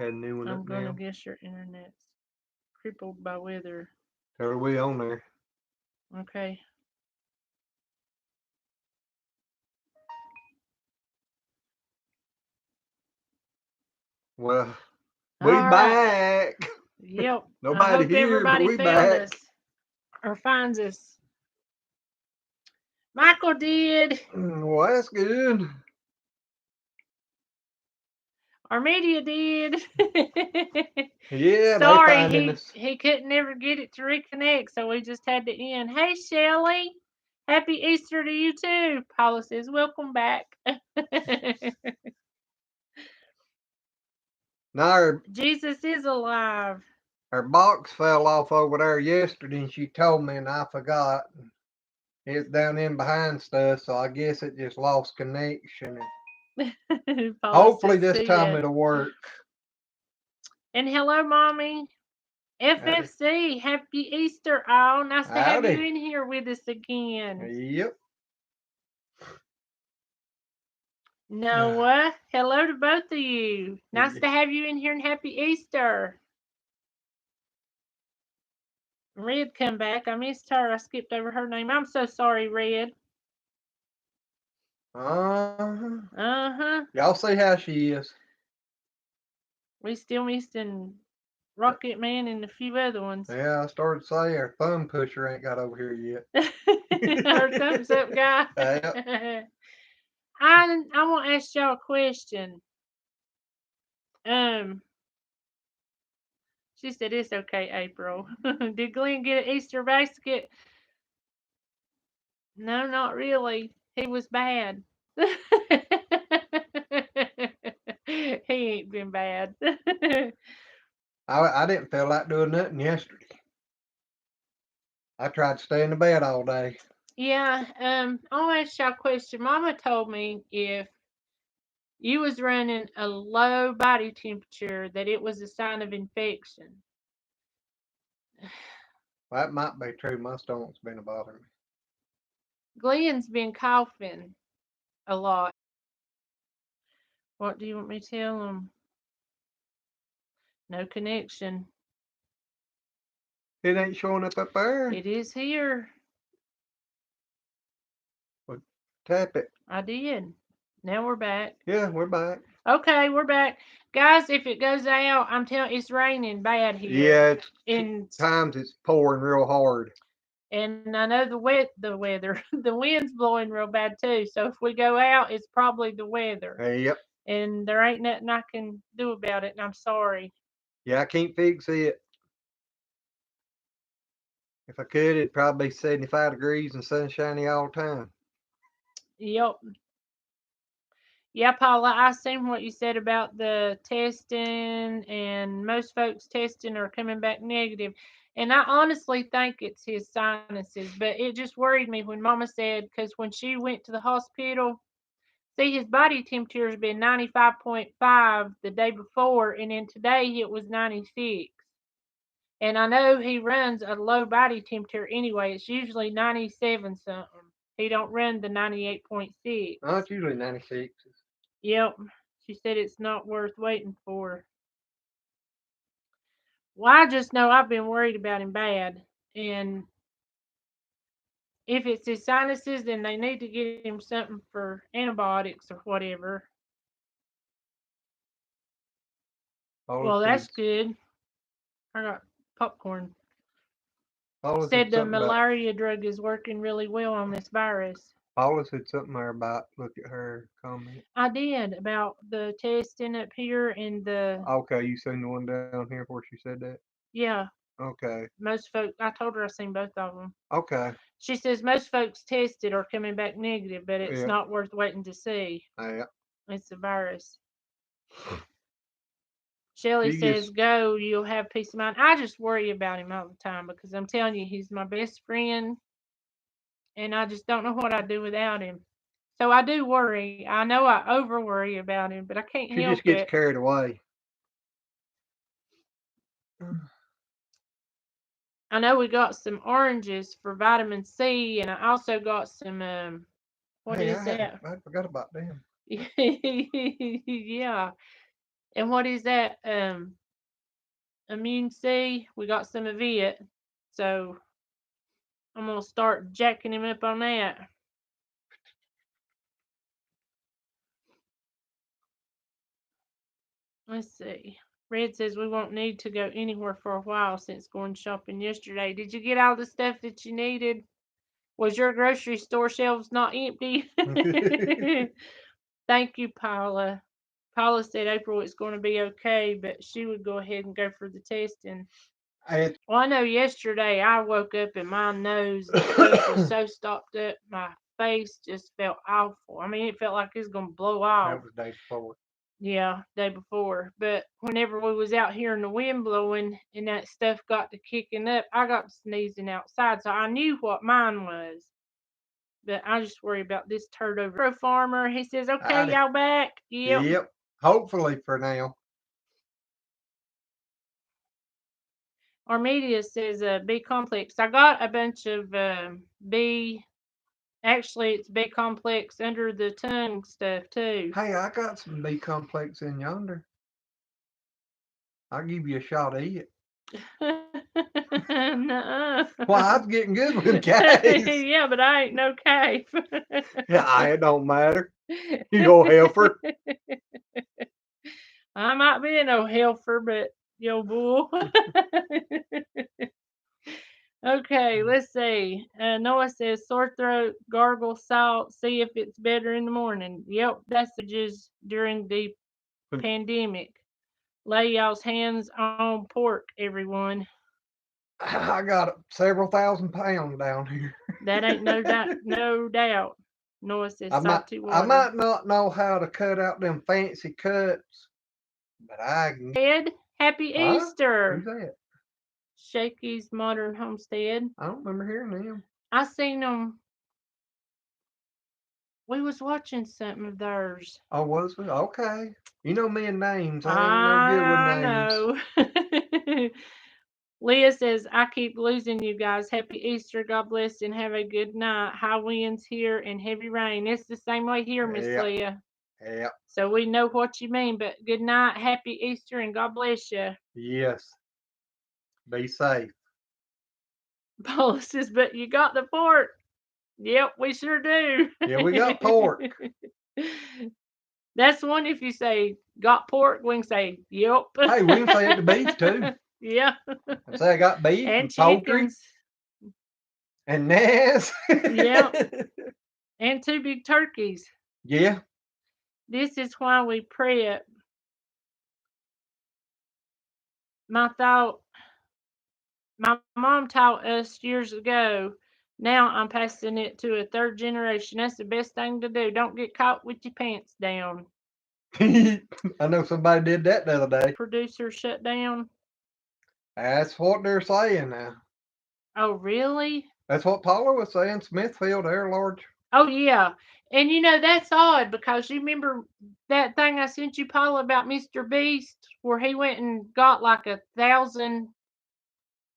had a new one I'm up gonna now. guess your internet's crippled by weather. Are we on there? Okay. Well, we All right. back. Yep. I Nobody hope here, but everybody we found back. us or finds us. Michael did. Well, that's good. Our media did. Yeah, they Sorry, finding he us. he couldn't never get it to reconnect, so we just had to end. Hey, Shelly. Happy Easter to you too. Paula says, welcome back. Now Jesus is alive. her box fell off over there yesterday, and she told me, and I forgot. It's down in behind stuff, so I guess it just lost connection. Paula Hopefully says, this see time ya. it'll work. And hello, Mommy. Howdy. FFC, happy Easter, all. Nice to have you Howdy. in here with us again. Yep. Noah, hello to both of you. Nice to have you in here and happy Easter. Red come back. I missed her. I skipped over her name. I'm so sorry, Red. Uh-huh. Uh-huh. Y'all see how she is. We still missing Rocket Man and a few other ones. Yeah, I started to say her thumb pusher ain't got over here yet. Her thumbs up guy. Yep. I want to ask y'all a question. Um, she said it's okay, April. Did Glenn get an Easter basket? No, not really. He was bad. He ain't been bad. I didn't feel like doing nothing yesterday. I tried to stay in the bed all day. Yeah, I'll ask y'all a question. Mama told me if you was running a low body temperature that it was a sign of infection. That might be true. My stomach's been bothering me. Glenn's been coughing a lot. What do you want me to tell him? No connection. It ain't showing up there. It is here. Well, tap it. I did. Now we're back. Yeah, we're back. Okay, we're back. Guys, if it goes out, I'm telling it's raining bad here. Yeah, And times it's pouring real hard. and I know the weather, the wind's blowing real bad too. So if we go out, it's probably the weather. Yep. And there ain't nothing I can do about it, and I'm sorry. Yeah, I can't fix it. If I could, it'd probably be 75 degrees and sunshiny all the time. Yep. Yeah, Paula, I seen what you said about the testing, and most folks testing are coming back negative. And I honestly think it's his sinuses, but it just worried me when Mama said, because when she went to the hospital, see, his body temperature has been 95.5 the day before, and then today it was 96. And I know he runs a low body temperature anyway. It's usually 97 something. He don't run the 98.6. No, it's usually 96. Yep. She said it's not worth waiting for. Well, I just know I've been worried about him bad. And if it's his sinuses, then they need to get him something for antibiotics or whatever. Paula Well, said, that's good. I got popcorn. Paula said Said the something about malaria drug is working really well on this virus. Paula said something there about look at her comment. I did about the testing up here and the Okay, you seen the one down here where she said that? yeah. Okay. Most folks, I told her I seen both of them. Okay. She says most folks tested are coming back negative, but it's Yeah. not worth waiting to see. Yeah. It's a virus. Shelly She says, just go, you'll have peace of mind. I just worry about him all the time because I'm telling you, he's my best friend, and I just don't know what I'd do without him. So I do worry. I know I over worry about him, but I can't she help just gets it. carried away. I know we got some oranges for vitamin C, and I also got some, what Hey, is that? I forgot about them. Yeah. And what is that? Immune C. We got some of it. So I'm gonna start jacking him up on that. Let's see. Red says we won't need to go anywhere for a while since going shopping yesterday. Did you get all the stuff that you needed? Was your grocery store shelves not empty? Thank you, Paula. Paula said April it's going to be okay, but she would go ahead and go for the testing. Well, I know yesterday I woke up and my nose and stuff was so stopped up, my face just felt awful. I mean, it felt like it was going to blow off. that was day before. Yeah, day before. But whenever we was out here in the wind blowing and that stuff got to kicking up, I got to sneezing outside, so I knew what mine was. But I just worry about this turd over. Farmer, he says, "Okay, y'all back." Yep. Yep. Hopefully for now. Armedia says B complex. I got a bunch of B. Actually, it's B complex under the tongue stuff too. Hey, I got some B complex in yonder. I'll give you a shot of it. Nuh-uh. Well, I was getting good with guys. Yeah, but I ain't no cave. Yeah, it don't matter. You go heifer. I might be no heifer, but yo bull. Okay, let's see. Noah says sore throat, gargle salt, see if it's better in the morning. Yep, that's just during the pandemic. Lay y'all's hands on pork, everyone. I got several thousand pounds down here. That ain't no doubt. No doubt. Noah says I salty I water. might not know how to cut out them fancy cuts, but I can. Ed, happy Huh? Easter. Who's that? Shakey's Modern Homestead. I don't remember hearing them. I seen them. We was watching something of theirs. Oh, was we? Okay. You know me and names. I ain't no good with names. I know. Leah says, I keep losing you guys. Happy Easter. God bless and have a good night. High winds here and heavy rain. It's the same way here, Miss Yeah. Leah. Yeah. So we know what you mean, but good night. Happy Easter and God bless you. Yes. Be safe. Paula says, but you got the pork. Yep, we sure do. Yeah, we got pork. That's one if you say got pork, we can say yep. Hey, we can say it to beef too. Yeah. I say I got beef And poultry chickens. and nass. Yep. And 2 big turkeys. Yeah. This is why we prep. My mom taught us years ago. Now I'm passing it to a third generation. That's the best thing to do. Don't get caught with your pants down. I know somebody did that the other day. Producer shut down. That's what they're saying now. Oh, really? That's what Paula was saying. Smithfield Air Large. Oh, yeah. And that's odd because you remember that thing I sent you, Paula, about Mr. Beast, where he went and got like 1,000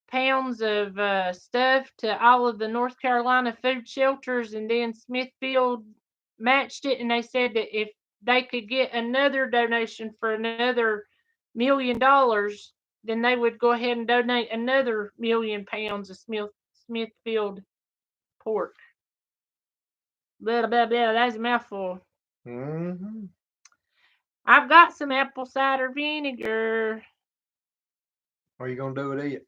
pounds of stuff to all of the North Carolina food shelters, and then Smithfield matched it, and they said that if they could get another donation for another $1,000,000, then they would go ahead and donate another 1,000,000 pounds of Smithfield pork. Blah blah blah. That's a mouthful. Mm-hmm. I've got some apple cider vinegar. What are you gonna do with it?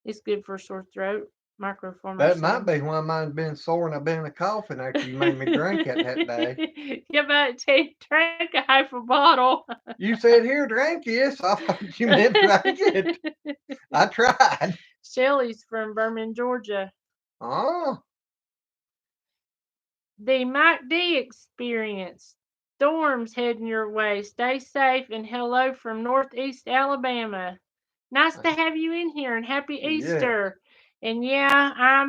It's good for sore throat. Microformer. That might be why mine's been sore and I've been coughing after you made me drink it that day. You better drink a half a bottle. You said here, drink this. I thought you meant drink it. I tried. Shelly's from Birmingham, Georgia. Oh. The Mike D experience. Storms heading your way. Stay safe and hello from Northeast Alabama. Nice to have you in here and happy Easter. Yeah. And yeah,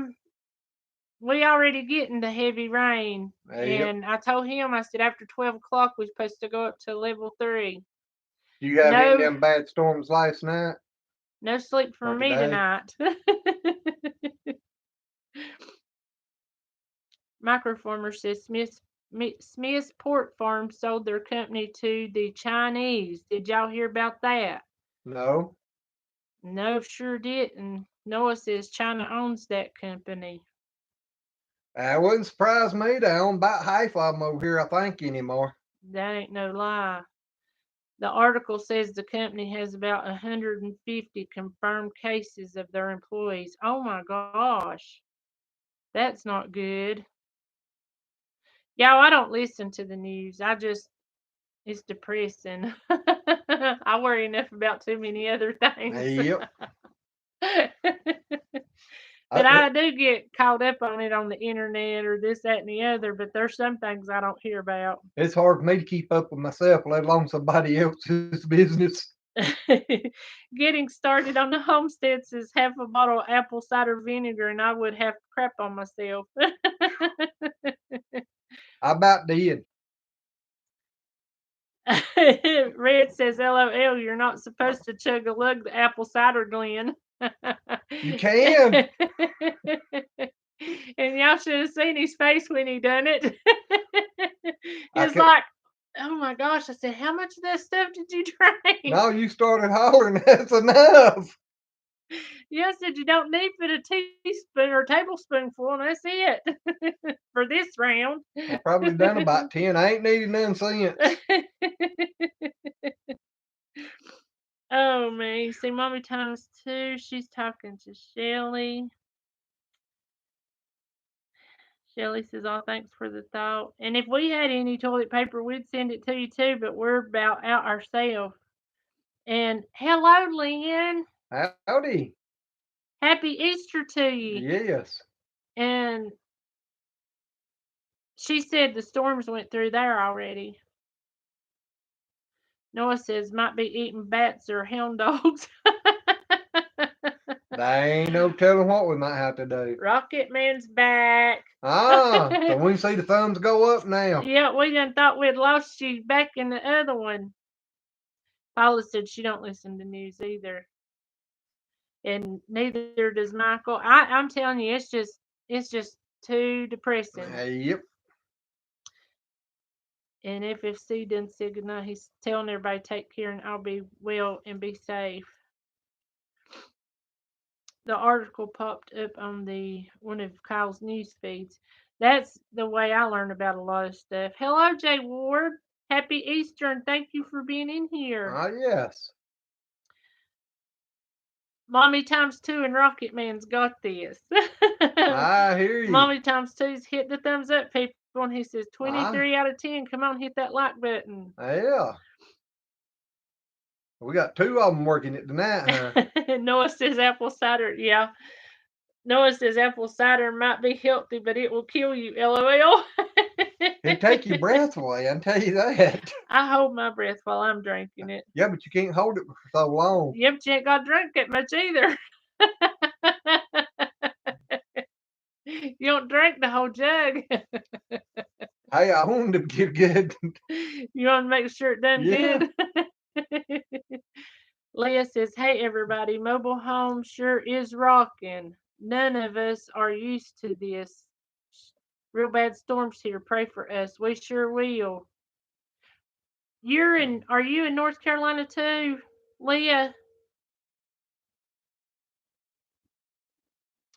we already getting the heavy rain. Yep. And I told him, I said after 12 o'clock we're supposed to go up to level 3. You have any of them bad storms last night? No sleep for me tonight. Microformer says Smith's Pork Farm sold their company to the Chinese. Did y'all hear about that? No. No, sure didn't. Noah says China owns that company. That wouldn't surprise me. They own about half of them over here, I think, anymore. That ain't no lie. The article says the company has about 150 confirmed cases of their employees. Oh my gosh. That's not good. Y'all, I don't listen to the news. It's depressing. I worry enough about too many other things. Yep. But I do get caught up on it on the internet or this, that, and the other. But there's some things I don't hear about. It's hard for me to keep up with myself, let alone somebody else's business. Getting started on the homestead says half a bottle of apple cider vinegar, and I would have to crap on myself. I about did. Red says, LOL, you're not supposed to chug a lug the apple cider, Glenn. You can. And y'all should have seen his face when he done it. I It's can. like, oh my gosh. I said, how much of that stuff did you drink? No, you started hollering. That's enough. Yeah, I said you don't need but a teaspoon or a tablespoonful, and that's it for this round. I probably done about 10. I ain't needed none since. Oh man, see, Mommy times two. She's talking to Shelly. Shelly says, "All thanks for the thought. And if we had any toilet paper, we'd send it to you too. But we're about out ourselves." And hello, Lynn. Howdy. Happy Easter to you. Yes. And she said the storms went through there already. Noah says might be eating bats or hound dogs. There ain't no telling what we might have to do. Rocket Man's back. So we can see the thumbs go up now. Yeah, we done thought we'd lost you back in the other one. Paula said she don't listen to news either. And neither does Michael. I'm telling you, it's just too depressing. Yep. And FFC done said goodnight. He's telling everybody take care and I'll be well and be safe. The article popped up on the one of Kyle's news feeds. That's the way I learn about a lot of stuff. Hello, Jay Ward. Happy Easter and thank you for being in here. Yes. Mommy times two and Rocket Man's got this. I hear you. Mommy times two's hit the thumbs up, people, and he says 23 out of 10. Come on, hit that like button. Yeah. We got two of them working it tonight, huh? Noah says apple cider. Yeah. Noah says apple cider might be healthy, but it will kill you. LOL. It'd take your breath away, I can tell you that. I hold my breath while I'm drinking it. Yeah, but you can't hold it for so long. Yep, you ain't got to drink it much either. You don't drink the whole jug. Hey, I wanted to get good. You want to make sure it done Yeah. good? Leah says, hey, everybody, mobile home sure is rocking. None of us are used to this. Real bad storms here. Pray for us. We sure will. Are you in North Carolina too, Leah?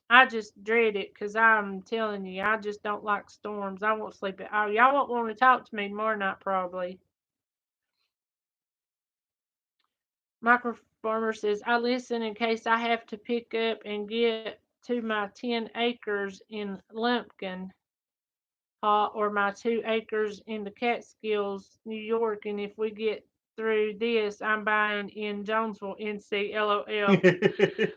I just dread it because I'm telling you, I just don't like storms. I won't sleep at all. Y'all won't want to talk to me tomorrow night, probably. Micro Farmer says, I listen in case I have to pick up and get to my 10 acres in Lumpkin or my 2 acres in the Catskills, New York. And if we get through this, I'm buying in Jonesville, NC, LOL.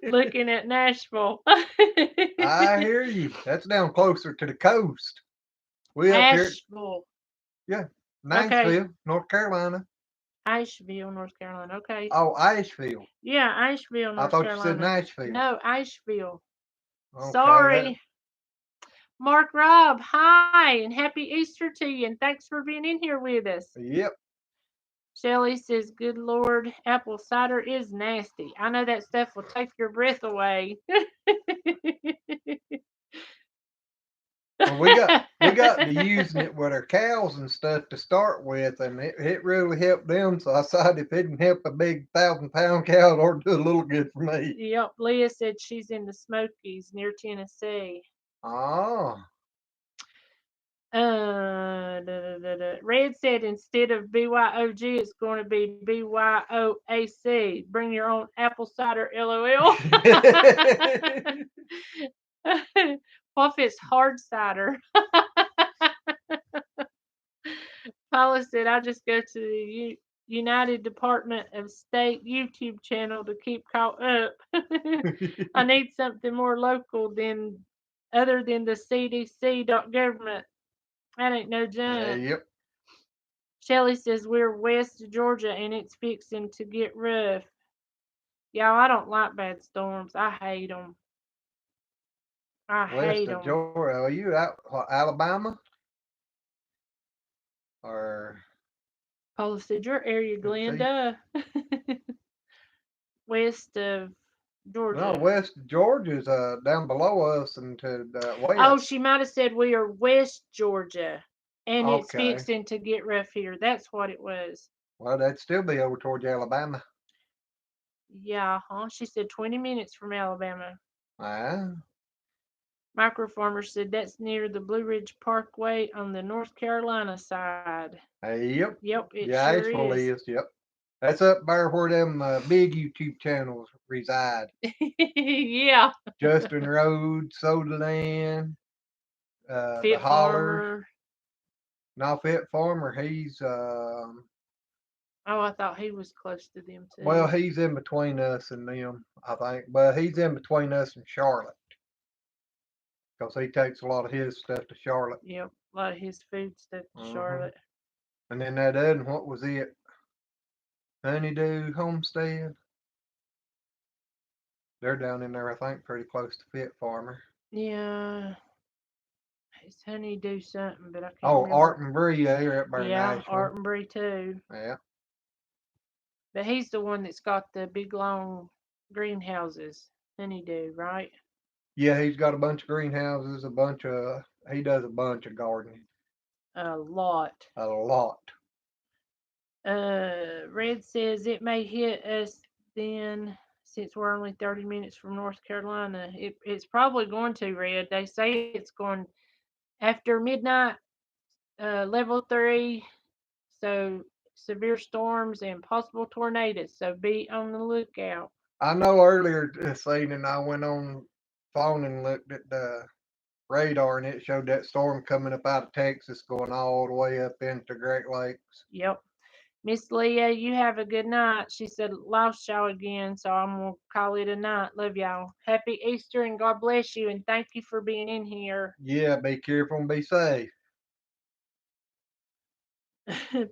Looking at Nashville. I hear you. That's down closer to the coast. We up here. Asheville. Yeah. Niceville, North Carolina. Asheville, North Carolina. Okay. Oh, Asheville. Yeah, Asheville, North Carolina. I thought you said Nashville. No, Asheville. Okay, sorry. Mark Robb, hi, and happy Easter to you, and thanks for being in here with us. Yep. Shelly says, good Lord, apple cider is nasty. I know that stuff will take your breath away. Well, we got to using it with our cows and stuff to start with, and it really helped them. So I decided if it can help a big 1,000-pound cow, it ought to do a little good for me. Yep, Leah said she's in the Smokies near Tennessee. Oh, Red said instead of BYOG, it's going to be BYOAC. Bring your own apple cider, LOL. What if it's hard cider? Paula said, I just go to the United Department of State YouTube channel to keep caught up. I need something more local than other than the CDC.government. That ain't no junk. yep. Shelly says we're west of Georgia and it's fixing to get rough. Y'all, I don't like bad storms. I hate them. I West hate of them. Georgia. Are you out Alabama or Paula said your area, let's see? Glenda. West of No, Georgia. west of Georgia's down below us and to the Oh, west. she might have said we are West Georgia and it's Okay. fixing to get rough here. That's what it was. Well, that'd still be over towards Alabama. Yeah, huh? She said 20 minutes from Alabama. Ah, Microfarmer said that's near the Blue Ridge Parkway on the North Carolina side. yep. Yep, it Yeah, sure Asheville is. is. Yep. That's up there where them big YouTube channels reside. Yeah. Justin Rhodes, Soda Land, the Fit Hollers. Farmer. Now Fit Farmer, he's Oh, I thought he was close to them well, too. he's in between us and them, I think. But he's in between us and Charlotte because he takes a lot of his stuff to Charlotte. Yep, a lot of his food stuff to Uh-huh. Charlotte. And then that other, what was it? Honeydew Homestead. They're down in there, I think, pretty close to Fit Farmer. Yeah, his honey do something, but I can't Oh, Art remember. and Bree, they're up there in Yeah, Asheville. Art and Brie too. Yeah. But he's the one that's got the big long greenhouses. Honeydew, right? Yeah, he's got a bunch of greenhouses, he does a bunch of gardening. A lot. A lot. Red says it may hit us then since we're only 30 minutes from North Carolina. It's probably going to, Red. They say it's going after midnight, level 3. So severe storms and possible tornadoes. So be on the lookout. I know earlier this evening I went on phone and looked at the radar and it showed that storm coming up out of Texas going all the way up into Great Lakes. Yep. Miss Leah, you have a good night. She said, lost y'all again, so I'm going to call it a night. Love y'all. Happy Easter and God bless you, and thank you for being in here. Yeah, be careful and be safe.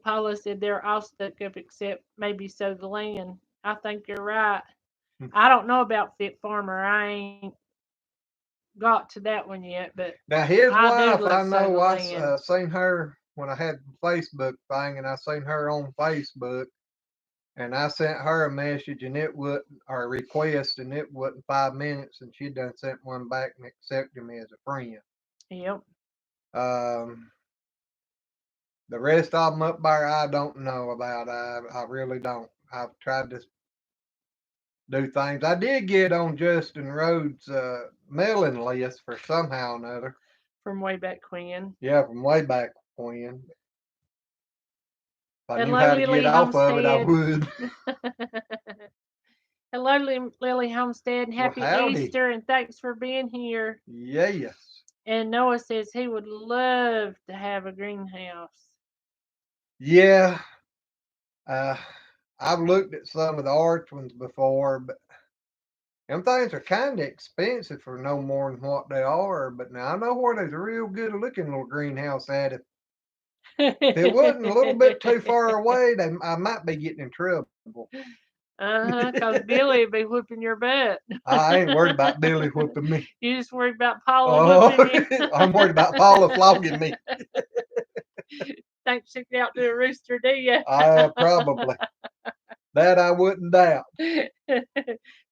Paula said they're all stuck up except maybe so the land. I think you're right. I don't know about Fit Farmer. I ain't got to that one yet, but Now his I do wife, love I So the know Land. seen her when I had the Facebook thing, and I seen her on Facebook, and I sent her a message, and it would or a request, and it wasn't 5 minutes, and she done sent one back and accepted me as a friend. Yep. Um, the rest of them up there, I don't know about. I really don't. I've tried to do things. I did get on Justin Rhodes' mailing list for somehow or another. From way back when. Yeah, from way back when. If I knew Hello, how to get Lily off of it, I Homestead. would. Hello, Lily Homestead, and Well, happy howdy. Easter, and thanks for being here. Yes. And Noah says he would love to have a greenhouse. Yeah. Uh, I've looked at some of the arch ones before, but them things are kind of expensive for no more than what they are. But now I know where there's a real good looking little greenhouse at. If it wasn't a little bit too far away, I might be getting in trouble. Cause Billy would be whooping your butt. I ain't worried about Billy whooping me. You just worried about Paula Oh, whooping you. I'm worried about Paula flogging me. Think she could outdo a rooster, do you? Probably. That I wouldn't doubt.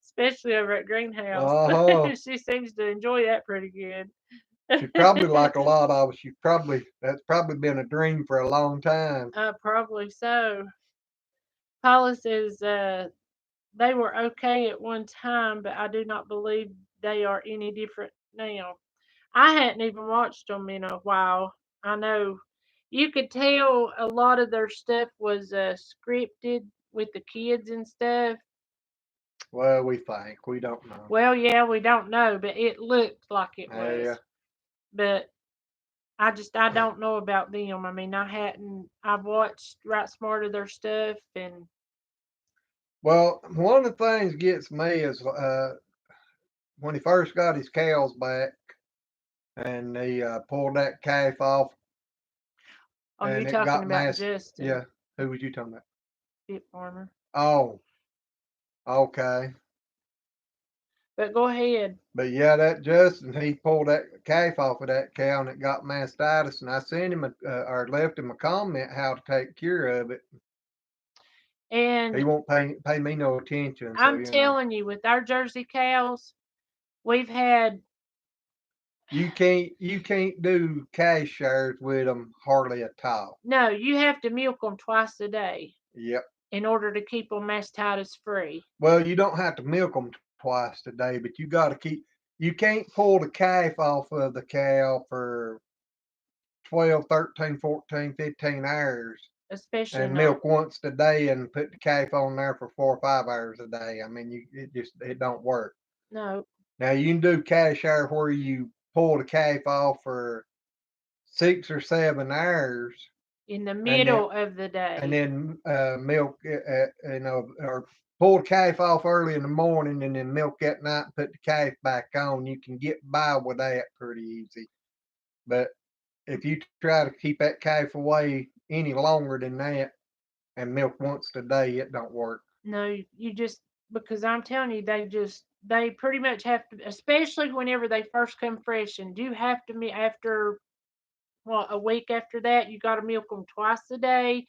Especially over at Greenhouse. Uh huh. She seems to enjoy that pretty good. She probably like a lot of us. That's probably been a dream for a long time. Probably so. Paula says they were okay at one time, but I do not believe they are any different now. I hadn't even watched them in a while. I know you could tell a lot of their stuff was scripted with the kids and stuff. Well, we think we don't know. Well, yeah, we don't know, but it looked like it Yeah. was. But I don't know about them. I mean, I've watched Right Smarter their stuff and Well, one of the things gets me is when he first got his cows back and he pulled that calf off oh, you're and it talking got about mass. Justin, Yeah. Who was you talking about? Pit Farmer. Oh, okay. But go ahead. But yeah, that Justin, he pulled that calf off of that cow and it got mastitis. And I sent him or left him a comment how to take care of it. He And won't pay me no attention. So I'm telling you, with our Jersey cows, we've had you can't do cash shares with them hardly at all. no, you have to milk them twice a day Yep. in order to keep them mastitis free. Well, you don't have to milk them twice a day, but you got to keep. You can't pull the calf off of the cow for 12, 13, 14, 15 hours Especially and not milk once a day and put the calf on there for 4 or 5 hours a day. I mean, it don't work. no Now you can do cash share where you pull the calf off for 6 or 7 hours in the and then middle of the and day. then milk, or pull the calf off early in the morning and then milk at night and put the calf back on. You can get by with that pretty easy. But if you try to keep that calf away any longer than that and milk once a day, it don't work. No, you just because I'm telling you, they pretty much have to, especially whenever they first come fresh, and you have to after what a week after that, you got to milk them twice a day.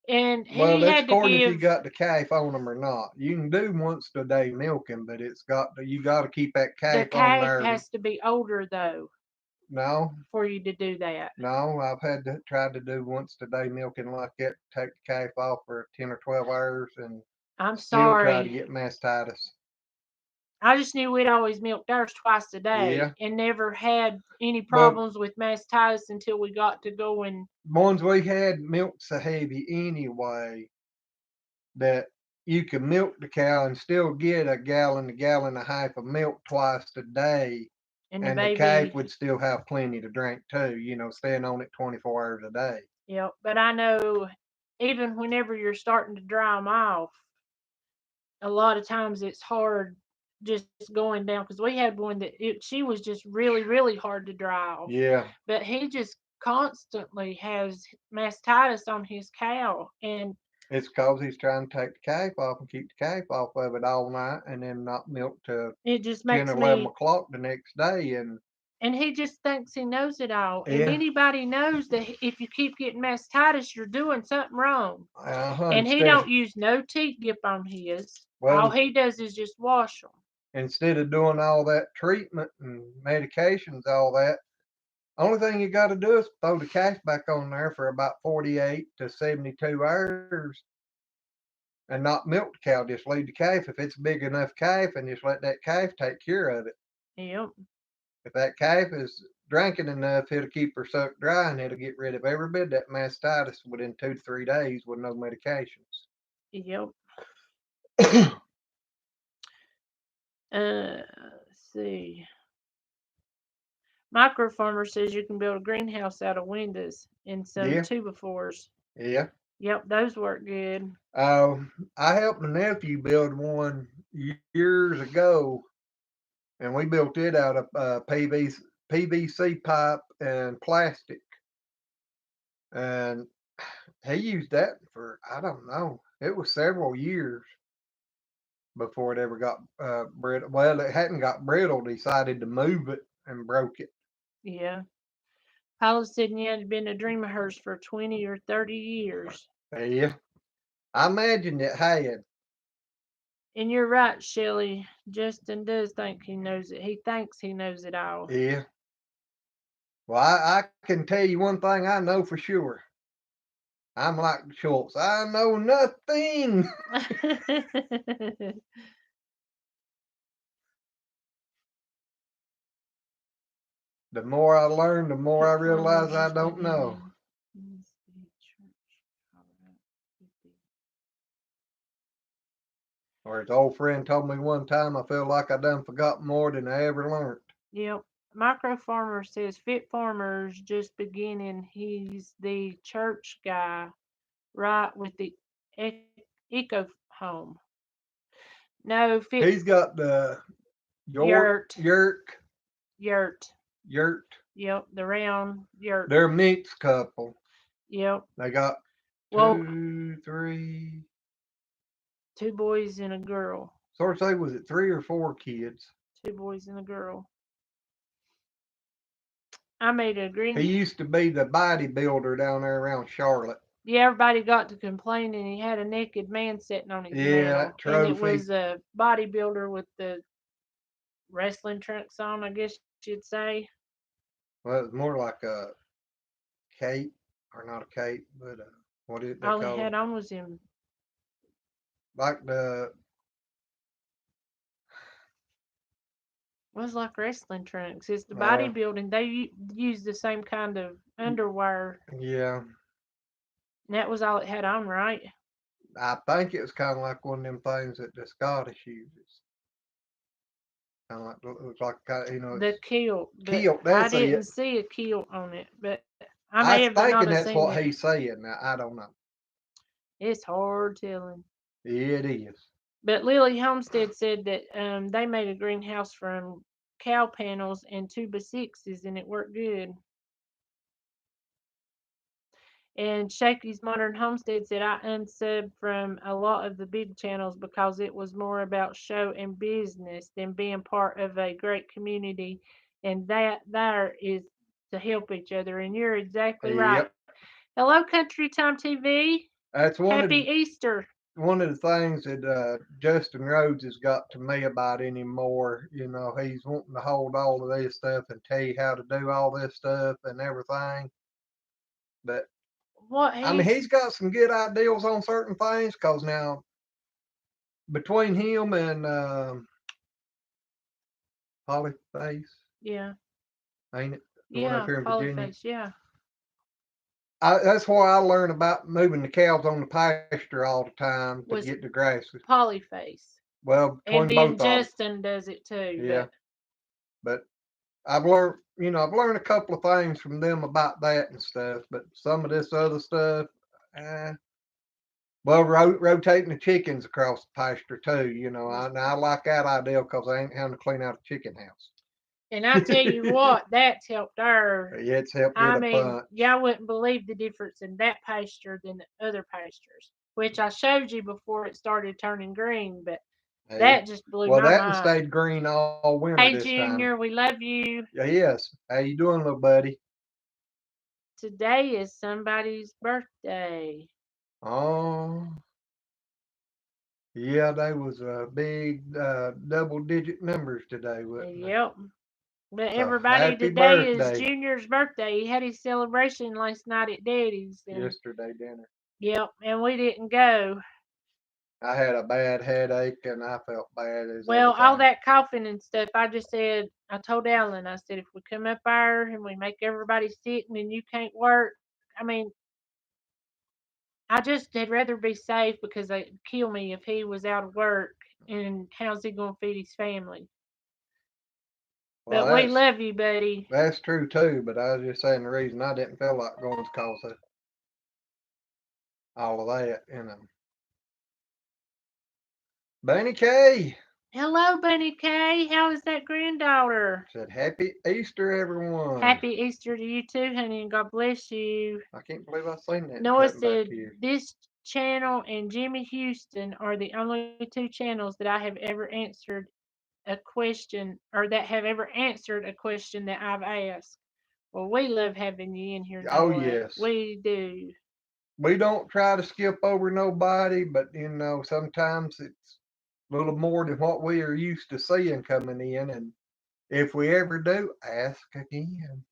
And he Well, it's had to according if you give got the calf on them or not. You can do once a day milking, but you got to keep that the calf on calf there. has to be older though No, for you to do that. no, I've had to try to do once a day milking like that, take the calf off for 10 or 12 hours, and I'm still try to sorry. get mastitis. I just knew we'd always milked ours twice a day Yeah, and never had any but problems with mastitis until we got to going. ones we had milked so heavy anyway that you can milk the cow and still get a gallon and a half of milk twice a day, And the and the calf baby, would still have plenty to drink too, staying on it 24 hours a day. yep. But I know even whenever you're starting to dry them off, a lot of times it's hard just going down because we had one she was just really really hard to dry off, Yeah, but he just constantly has mastitis on his cow, and it's because he's trying to take the calf off and keep the calf off of it all night and then not milk till it just 10 makes or 11 me, o'clock the next day. And and he just thinks he knows it all, and yeah, anybody knows that if you keep getting mastitis you're doing something wrong. And he instead, don't use no teat dip on his. All well, he does is just wash them. instead of doing all that treatment and medications, all that, only thing you got to do is throw the calf back on there for about 48 to 72 hours and not milk the cow. Just leave the calf if it's a big enough calf and just let that calf take care of it. Yep. If that calf is drinking enough, it'll keep her sucked dry and it'll get rid of every bit of that mastitis within 2 to 3 days with no medications. Yep. Let's see. Micro Farmer says you can build a greenhouse out of windows and some Yeah, 2x4s. yeah. Yep, those work good. I helped my nephew build one years ago, and we built it out of PVC pipe and plastic. And he used that for, I don't know, it was several years before it ever got brittle. Well, it hadn't got brittle. Decided to move it and broke it. Yeah. Paula said it had been a dream of hers for 20 or 30 years. Yeah, I imagined it had. And you're right, Shelley. Justin does think he knows it. He thinks he knows it all. Yeah, Well, I can tell you one thing I know for sure. I'm like Schultz. I know nothing. The more I learn, the more I Put farmers realize I just don't know. beginning. Church, Colorado. Or as old friend told me one time, I feel like I done forgot more than I ever learned. Yep. Micro Farmer says Fit Farmers just beginning. He's the church guy, right, with the eco home. No, Fit He's got the Yurt. Yerk, Yurt. Yurt. Yep, the round yurt. They're a mixed couple. Yep. They got Well, two, three. two boys and a girl. Sort of say, was it 3 or 4 kids? Two boys and a girl. I made a He green. used to be the bodybuilder down there around Charlotte. Yeah, everybody got to complaining. He had a naked man sitting on his Yeah, mantle, that and it trophy. was a bodybuilder with the wrestling trunks on, I guess you'd say. Well, it was more like a cape, or not a cape, but what did they All he call had them? on was him. Like the Was like wrestling trunks. It's the uh, bodybuilding. They use the same kind of underwear. yeah. And that was all it had on, right? I think it was kind of like one of them things that the Scottish uses. Kind of like looks like The it's kilt, but kilt. I That's didn't it. see a kilt on it. But I may I have was not have thinking seen that's it. what he's saying. Now I don't know. It's hard telling. It is. But Lily Homestead said that they made a greenhouse from cow panels and 2x6s, and it worked good. And Shaky's Modern Homestead said I unsubbed from a lot of the big channels because it was more about show and business than being part of a great community, and that there is to help each other. And you're exactly right. Yep. Hello, Country Time TV. That's Happy Easter. one of the things that Justin Rhodes has got to me about anymore. He's wanting to hold all of this stuff and tell you how to do all this stuff and everything. But What I mean, he's he's got some good ideas on certain things. Cause now between him and Holly Face, yeah, ain't it? The one up yeah, here in Virginia. Polyface, yeah. That's why I learned about moving the cows on the pasture all the time to Was get the grasses. Polyface. Well, And between then both of them, Justin does it too, yeah. but But I've learned a couple of things from them about that and stuff. But some of this other stuff, eh, well, rotating the chickens across the pasture too. I like that idea because I ain't having to clean out a chicken house. and I tell you what, that's helped her. Yeah, it's helped it I a mean, bunch. y'all wouldn't believe the difference in that pasture than the other pastures, which I showed you before it started turning green, but Yeah. that just blew Well, my that one mind. stayed green all winter Hey, this time. Junior, we love you. Yeah, yes. How you doing, little buddy? Today is somebody's birthday. Oh, yeah, they was big double-digit numbers today, wasn't they? Yep. But So everybody, happy today is birthday Junior's birthday. He had his celebration last night at Daddy's, and yesterday dinner. yep, and we didn't go. I had a bad headache and I felt bad as Well, all everything. that coughing and stuff, I just said, I told Alan, I said, if we come up there and we make everybody sick and then you can't work, I mean, I just had rather be safe because it'd kill me if he was out of work and how's he going to feed his family? Well, But we love you, buddy. that's true too, but I was just saying the reason I didn't feel like going is because of all of that. Bunny K Hello, Bunny K. How is that granddaughter? said, "Happy Easter, everyone." Happy Easter to you too, honey, and God bless you. I can't believe I seen that Noah cutting back said, here this channel and Jimmy Houston are the only two channels that I have ever answered a question or that have ever answered a question that I've asked. Well, we love having you in here, Oh Noah. yes. We do. We don't try to skip over nobody, but sometimes it's a little more than what we are used to seeing coming in, and if we ever do, ask again.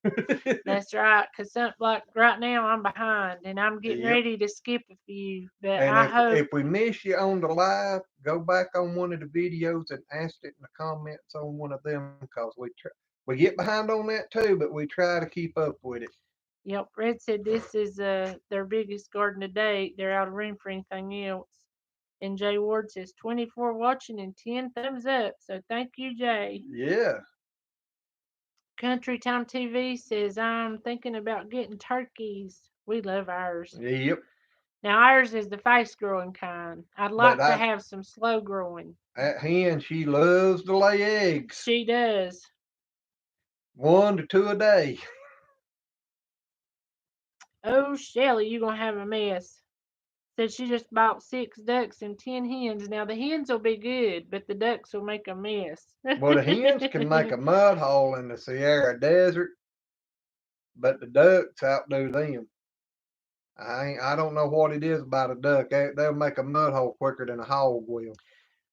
That's right. Cause like right now I'm behind and I'm getting Yep. ready to skip a few, but And I hope. if we miss you on the live, go back on one of the videos and ask it in the comments on one of them because we get behind on that too, but we try to keep up with it. Yep, Red said this is their biggest garden to date. They're out of room for anything else. And Jay Ward says 24 watching and 10 thumbs up. So thank you, Jay. Yeah. Country Time TV says I'm thinking about getting turkeys. We love ours. Yep. Now ours is the fast growing kind. I'd But like to have some slow growing. that hen, she loves to lay eggs, She does. 1 to 2 a day. Oh, Shelly, you gonna have a mess. Said she just bought 6 ducks and 10 hens. Now the hens will be good, but the ducks will make a mess. Well, the hens can make a mud hole in the Sierra Desert, but the ducks outdo them. I don't know what it is about a duck. They'll make a mud hole quicker than a hog will.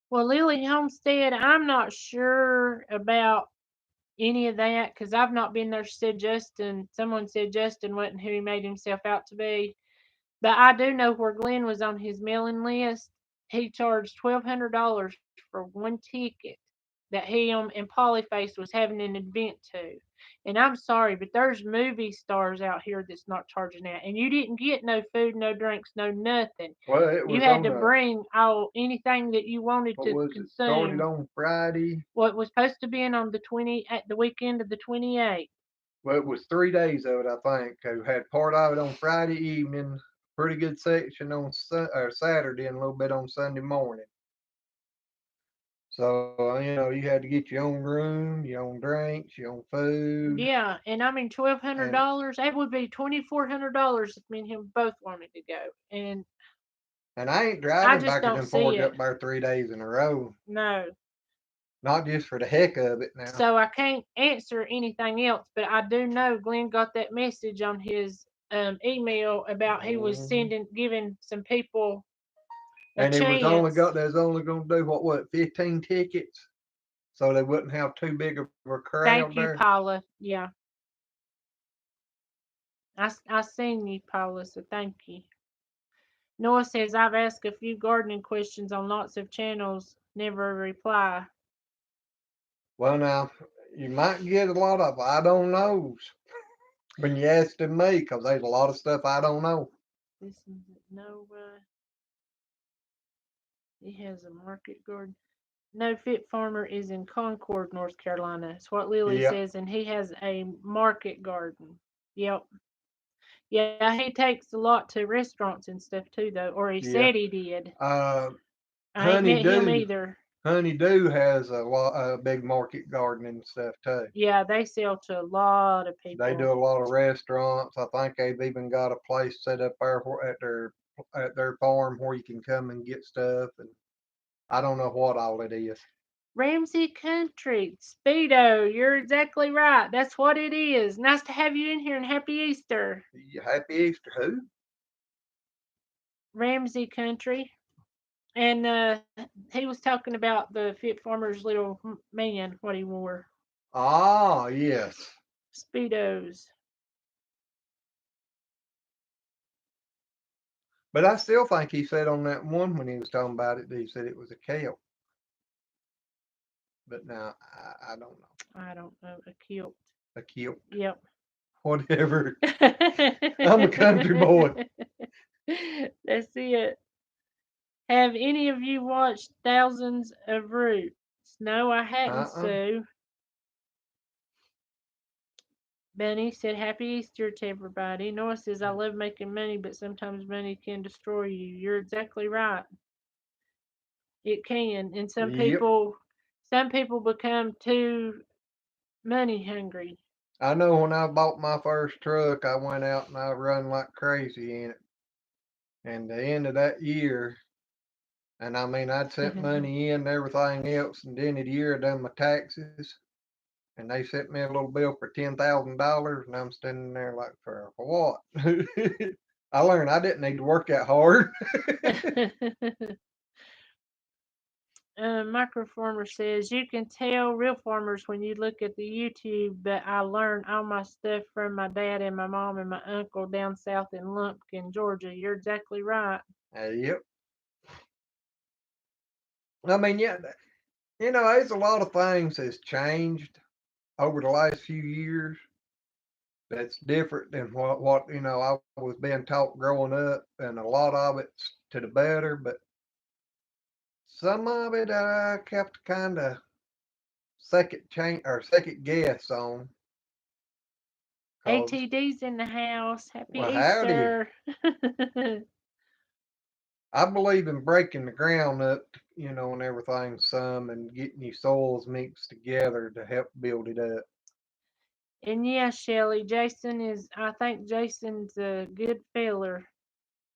Well, Lily Homestead, I'm not sure about any of that because I've not been there. She said Justin, someone said Justin wasn't who he made himself out to be. But I do know where Glenn was on his mailing list. He charged $1,200 for one ticket that him and Polyface was having an event to. And I'm sorry, but there's movie stars out here that's not charging that. And you didn't get no food, no drinks, no nothing. Well, it You was had on to a bring all anything that you wanted what to was it? Started consume. on Friday. What was supposed to be on the 20 at the weekend of the 28th. Well, it was 3 days of it, I think. We had part of it on Friday evening, pretty good section on Saturday, and a little bit on Sunday morning. So you know, you had to get your own room, your own drinks, your own food, Yeah, and I mean twelve hundred and dollars. That would be $2,400 if me and him both wanted to go. And I ain't I driving just backwards don't and see forwards it. up there 3 days in a row. No. Not just for the heck of it now. So I can't answer anything else, but I do know Glenn got that message on his email about he was Mhm. giving some people a And it was only chance. got they was only gonna do what 15 tickets, so they wouldn't have too big of a crowd Thank there. you, Paula. Yeah, I seen you, Paula. So thank you. Noah says I've asked a few gardening questions on lots of channels, never a reply. Well, now you might get a lot of I don't knows when you ask them me, 'cause there's a lot of stuff I don't know. This is no. He has a market garden. No Fit Farmer is in Concord, North Carolina. It's what Lily Yeah, says, and he has a market garden. Yep. Yeah, he takes a lot to restaurants and stuff too, though, or he yeah. said he did. Uh, I ain't met him Honeydew, either. Honeydew has a big market garden and stuff too. Yeah, they sell to a lot of They people. do a lot of restaurants. I think they've even got a place set up there at their farm where you can come and get stuff. And I don't know what all it is. Ramsey Country, Speedo, you're exactly right. That's what it is. Nice to have you in here and happy Easter. Happy Easter, who? Ramsey Country. And he was talking about the Fit Farmer's little man, what he wore. Ah, yes. Speedos. But I still think he said on that one when he was talking about it, he said it was a kale. But now I don't know. I don't know, a kilt. A kilt, Yep. whatever. I'm a country boy. That's it. Have any of you watched Thousands of Roots? No, I hadn't, Uh-uh. Sue. Benny said, Happy Easter to everybody. Noah says, I love making money, but sometimes money can destroy you. You're exactly right. It can. And Yep. some people become too money hungry. I know when I bought my first truck, I went out and I run like crazy in it. And the end of that year, and I mean, I'd sent money in and everything else, and then at the year I done my taxes, and they sent me a little bill for $10,000, and I'm standing there like, for what? I learned I didn't need to work that hard. Microfarmer says you can tell real farmers when you look at the YouTube, but I learned all my stuff from my dad and my mom and my uncle down south in Lumpkin, Georgia. You're exactly right. Yep. I mean, yeah, there's a lot of things that's changed over the last few years that's different than what I was being taught growing up, and a lot of it's to the better, but some of it I kept kind of second guess on, cause ATD's in the house. Happy well, howdy, Easter. I believe in breaking the ground up, and everything some, and getting your soils mixed together to help build it up. And yeah, Shelly, I think Jason's a good feller.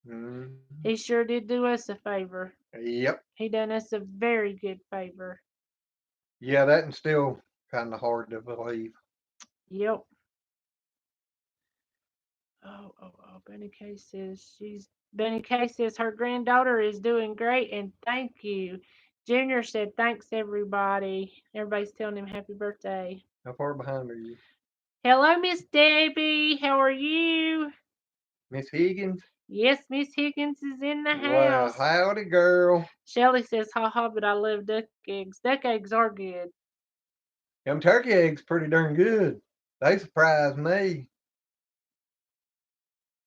Mm-hmm. He sure did do us a favor. Yep. He done us a very good favor. Yeah, that's still kind of hard to believe. Yep. Benny K says her granddaughter is doing great and thank you. Junior said thanks everybody. Everybody's telling him happy birthday. How far behind are you, Hello, Miss Debbie. How are you? Miss Higgins? Yes, Miss Higgins is in the Well, house. howdy, girl. Shelly says, haha, but I love duck eggs. Duck eggs are good. Them turkey eggs pretty darn good. They surprised me.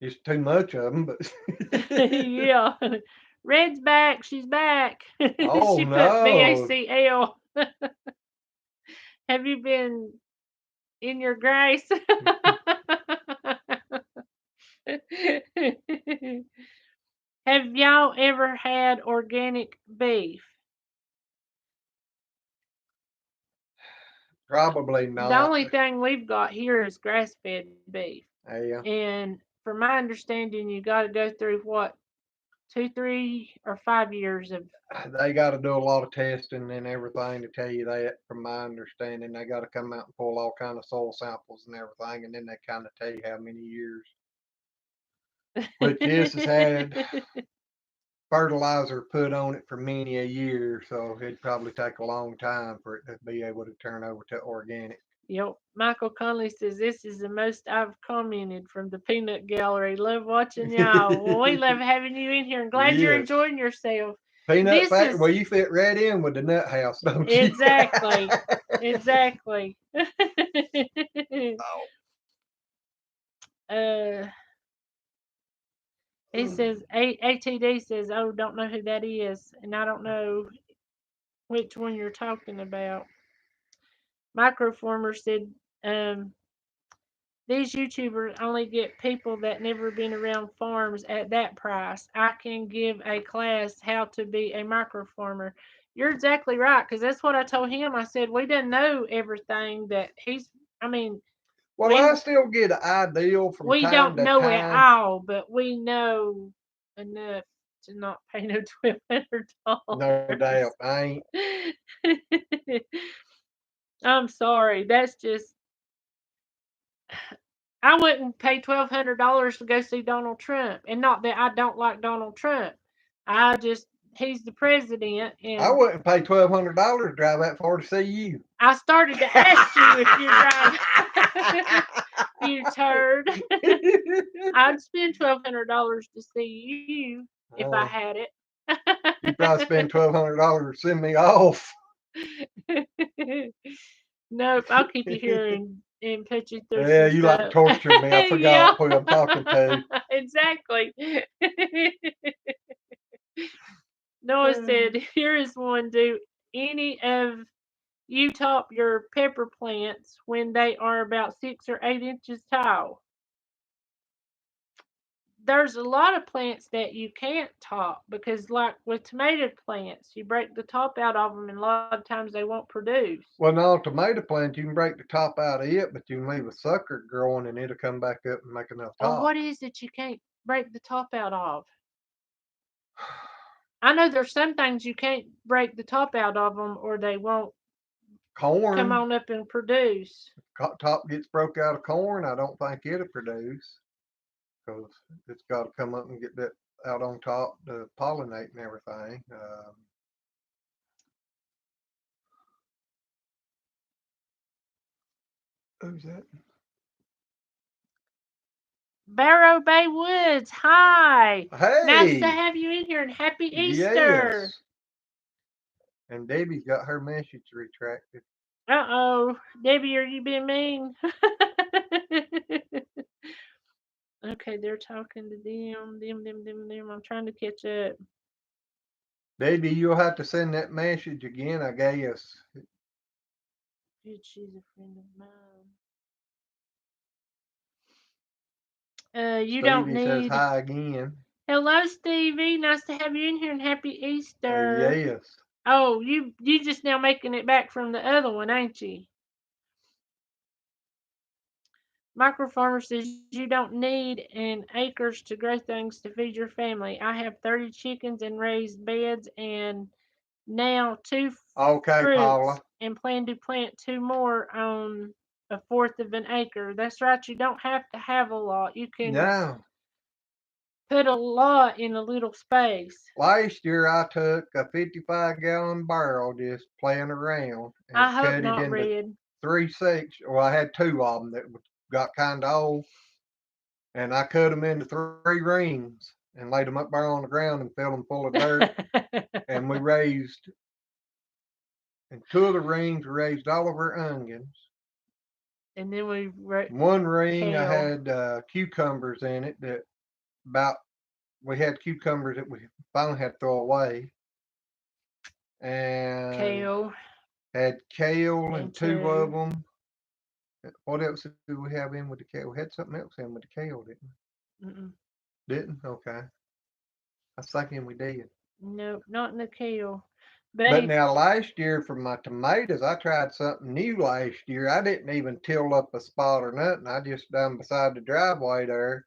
Just too much of them, but Yeah. Red's back. She's back. oh She put no. BACL. Have you been in your grace? Have y'all ever had organic beef? Probably The not. only thing we've got here is grass fed beef. Yeah, And from my understanding, you got to go through what, 2, 3, or 5 years of. they got to do a lot of testing and everything to tell you that. From my understanding, they got to come out and pull all kind of soil samples and everything, and then they kind of tell you how many years. But this has had fertilizer put on it for many a year, so it'd probably take a long time for it to be able to turn over to organic. Yep. Michael Conley says this is the most I've commented from the peanut gallery. Love watching y'all. Well, we love having you in here and glad you're Yes. enjoying yourself. Peanut This factory. is Well, you fit right in with the nut house, don't you? exactly. Exactly. Oh. uh he says ATD says, oh, don't know who that is, and I don't know which one you're talking about. Microformer said, um, these YouTubers only get people that never been around farms at that price. I can give a class how to be a microfarmer. You're exactly right, because that's what I told him. I said we didn't know everything that he's. I mean, Well, we I still get an ideal from we time don't to know it time. all, but we know enough to not pay no No $1,200. doubt. I ain't. I'm sorry. That's just I wouldn't pay $1,200 to go see Donald Trump, and not that I don't like Donald Trump. I just he's the president, I and wouldn't pay $1,200 to drive that far to see you. I started to ask you if you're driving. You turd. I'd spend $1,200 to see you if I Oh, had it. you probably spend $1,200 to send me off. Nope, I'll keep you here and put you through Yeah, some you like to stuff. torture me. I Yeah, forgot who I'm talking to. exactly. Noah said, here is one. Do any of you top your pepper plants when they are about 6 or 8 inches tall? There's a lot of plants that you can't top because, like with tomato plants, you break the top out of them, and a lot of times they won't produce. Well, no, tomato plant, you can break the top out of it, but you can leave a sucker growing and it'll come back up and make enough Well, top. what is it you can't break the top out of? I know there's some things you can't break the top out of them, or they won't come Corn, on up and produce. top gets broke out of corn, I don't think it'll produce because it's got to come up and get that out on top to pollinate and everything. Who's that? Barrow Bay Woods, hi. Nice to Hey, have you in here and happy Easter. yes. And Debbie's got her message retracted. Uh-oh. Debbie, are you being mean? Okay, they're talking to them. I'm trying to catch up. Debbie, you'll have to send that message again, I guess. Good, she's a friend of mine. You don't Stevie says need. hi again. Hello, Stevie. Nice to have you in here and happy Easter. Yes. Oh, you just now making it back from the other one, ain't you? Microfarmer says you don't need an acres to grow things to feed your family. I have 30 chickens and raised beds and now two Okay, fruits Paula. and plan to plant two more on a fourth of an acre. That's right, you don't have to have a lot. You can Now, put a lot in a little space. last year I took a 55-gallon barrel just playing around and I hope cut it not, into Red. three sections. Well, I had two of them that got kind of old, and I cut them into three rings and laid them up there on the ground and filled them full of dirt. And we raised, in two of the rings, we raised all of our onions. And then we wrote One ring I kale. had cucumbers in it that about we had cucumbers that we finally had to throw away, and Kale had kale in and two of two. them. What else did we have in with the kale? We had something else in with the kale, didn't Mm-mm. we? Didn't? Okay. I was thinking we did. Nope, not in the kale. But Benny, now last year for my tomatoes, I tried something new last year. I didn't even till up a spot or nothing. I just done beside the driveway there.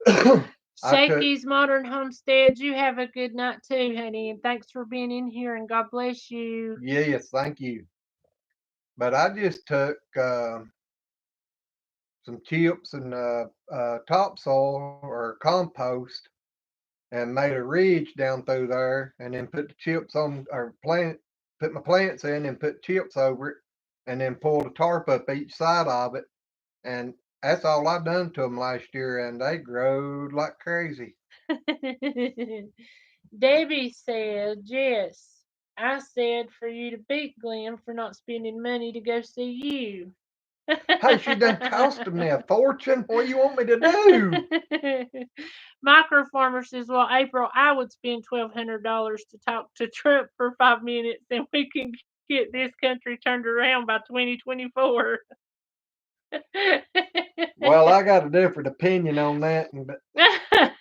I took, Shaky's Modern Homestead, you have a good night too, honey, and thanks for being in here and God bless you. yes, thank you. But I just took some chips and topsoil or compost and made a ridge down through there, and then put the chips on or put my plants in and put chips over it, and then pulled a tarp up each side of it, and that's all I done to them last year, and they growed like crazy. Debbie said, yes. I said for you to beat Glenn for not spending money to go see you. Hey, she done costed me a fortune. What do you want me to do? Microfarmer says, well, April, I would spend $1,200 to talk to Trump for 5 minutes and we can get this country turned around by 2024. Well, I got a different opinion on that, but I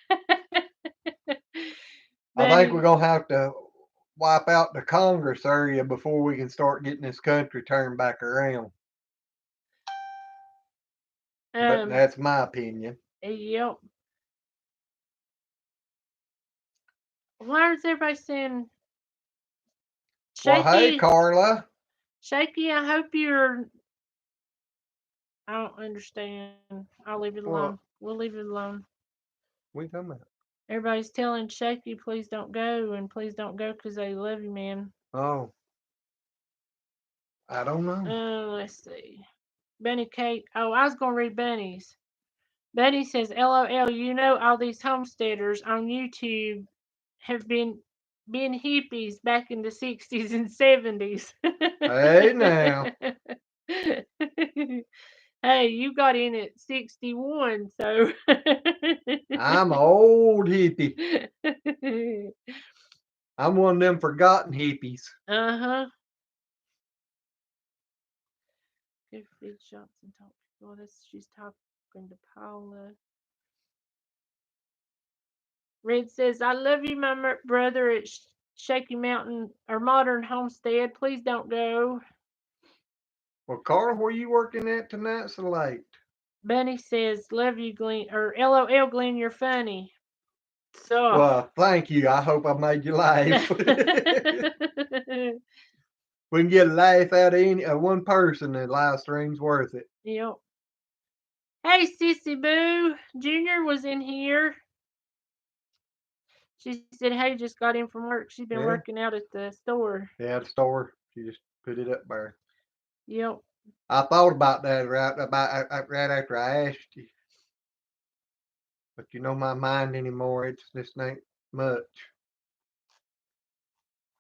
think we're Benny, gonna have to wipe out the Congress area before we can start getting this country turned back around. But um, that's my opinion. yep. Why is everybody saying Well, hey, shaky? Carla. Shaky, I hope you're. I don't understand. I'll leave it alone. Well, We'll leave it alone. what you talking about? Everybody's telling Shaky, please don't go, and please don't go because they love you, man. Oh, I don't know. Let's see. Bunny Kate. Oh, I was going to read Bunny's. Bunny says, LOL, you know, all these homesteaders on YouTube have been hippies back in the 60s and 70s. Hey, now. Hey, you got in at 61, so. I'm an old hippie. I'm one of them forgotten hippies. Uh-huh. Good feed shots and talk people. This she's talking to Paula. Red says, I love you, my brother at Shaky Mountain or Modern Homestead. Please don't go. Well, Carla, where you working at tonight so late? Bunny says, love you, Glenn. Or LOL, Glenn, you're funny. So. Well, thank you. I hope I made you laugh. We can get a laugh out of any one person, and live stream's worth it. Yep. Hey, Sissy Boo. Junior was in here. She said, hey, just got in from work. She's been Yeah, working out at the store. yeah, the store. She just put it up there. Yep. I thought about that right after I asked you, but you know my mind anymore. It's just ain't much.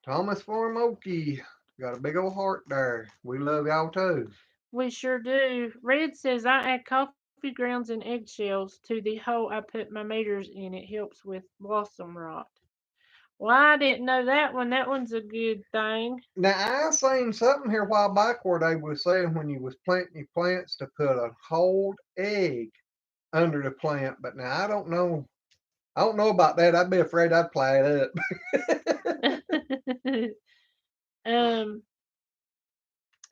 Thomas Farm Okie got a big old heart there. We love y'all too. We sure do. Red says I add coffee grounds and eggshells to the hole I put my meters in. It helps with blossom rot. Well, I didn't know that one. That one's a good thing. Now I seen something here a while back where they was saying when you was planting your plants to put a whole egg under the plant, but now I don't know. I don't know about that. I'd be afraid I'd play it up. um,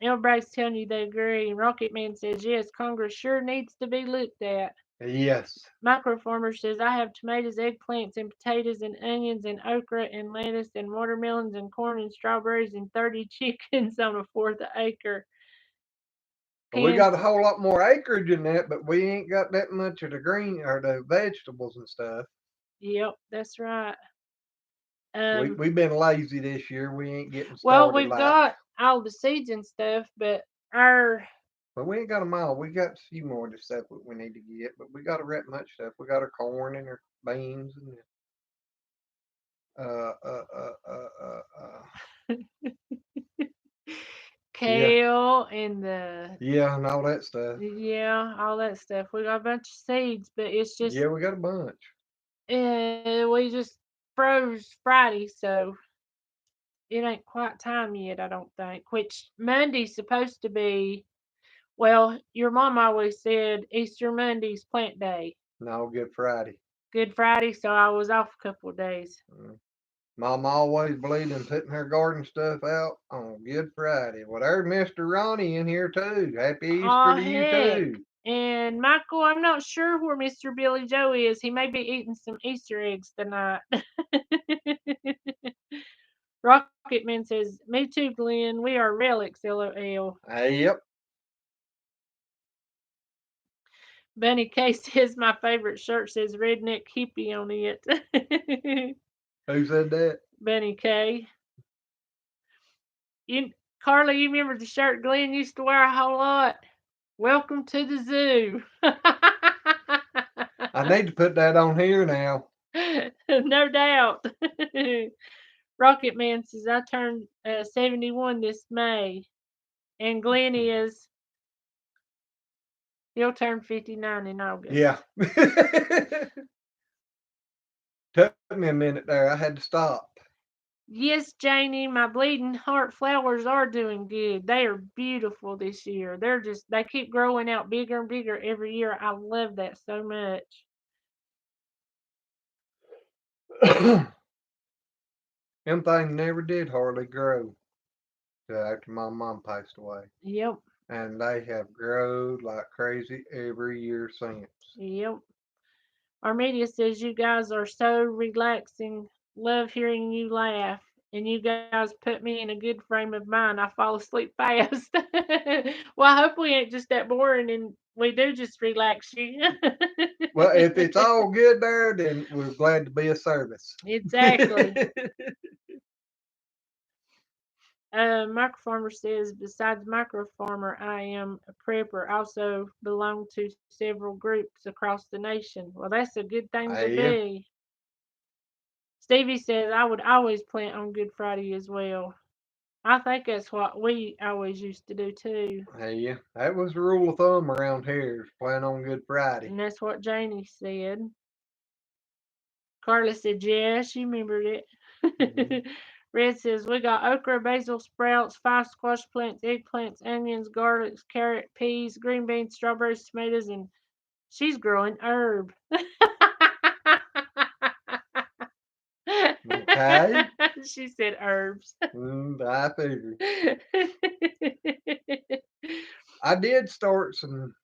everybody's telling you they agree. Rocket Man says yes. Congress sure needs to be looked at. Yes. Microfarmer says I have tomatoes, eggplants, and potatoes, and onions, and okra, and lettuce, and watermelons, and corn, and strawberries, and 30 chickens on a fourth acre. Well, we Pins. got a whole lot more acreage in that, but we ain't got that much of the green or the vegetables and stuff. Yep, that's right. We Um, we've been lazy this year. We ain't getting well, started we've like. got all the seeds and stuff, but our But we ain't got them all. We got a few more of the stuff that we need to get, but we got a rat much stuff. We got our corn and our beans and uh uh uh uh uh. Yeah, kale and the yeah, and all that stuff. yeah, all that stuff. We got a bunch of seeds, but it's just Yeah, we got a bunch. we just froze Friday, so it ain't quite time yet. I don't think. Which Monday's supposed to be. Well, your mom always said Easter Monday's plant day. No, Good Friday. Good Friday, so I was off a couple of days. Mm. Mom always believed in putting her garden stuff out on Good Friday. Well, there's Mr. Ronnie in here too. Happy Easter Oh to you heck. too. And Michael, I'm not sure where Mr. Billy Joe is. He may be eating some Easter eggs tonight. Rocketman says, me too, Glenn. We are relics, LOL. Yep. Bunny K says my favorite shirt says redneck hippie on it. Who said that? Bunny K. You Carly, you remember the shirt Glenn used to wear a whole lot? Welcome to the zoo. I need to put that on here now. No doubt. Rocket Man says I turned 71 this May, and Glenn is he'll turn 59 in August. Yeah. Took me a minute there. I had to stop. Yes, Janie, my bleeding heart flowers are doing good. They are beautiful this year. They keep growing out bigger and bigger every year. I love that so much. Them things never did hardly grow till after my mom passed away. Yep, And they have growed like crazy every year since. yep. Armedia says you guys are so relaxing. Love hearing you laugh. And you guys put me in a good frame of mind. I fall asleep fast. Well, I hope we ain't just that boring and we do just relax you. Well, if it's all good there, then we're glad to be of service. Exactly. Microfarmer says, besides microfarmer, I am a prepper. Also belong to several groups across the nation. Well, that's a good thing to Yeah, be. Stevie says I would always plant on Good Friday as well. I think that's what we always used to do too. yeah. That was the rule of thumb around here. Is plan on Good Friday. And that's what Janie said. Carla said, yeah, she remembered Mhm. it. Red says, we got okra, basil sprouts, 5 squash plants, eggplants, onions, garlics, carrot, peas, green beans, strawberries, tomatoes, and she's growing herb. Okay. She said herbs. I figured. I did start some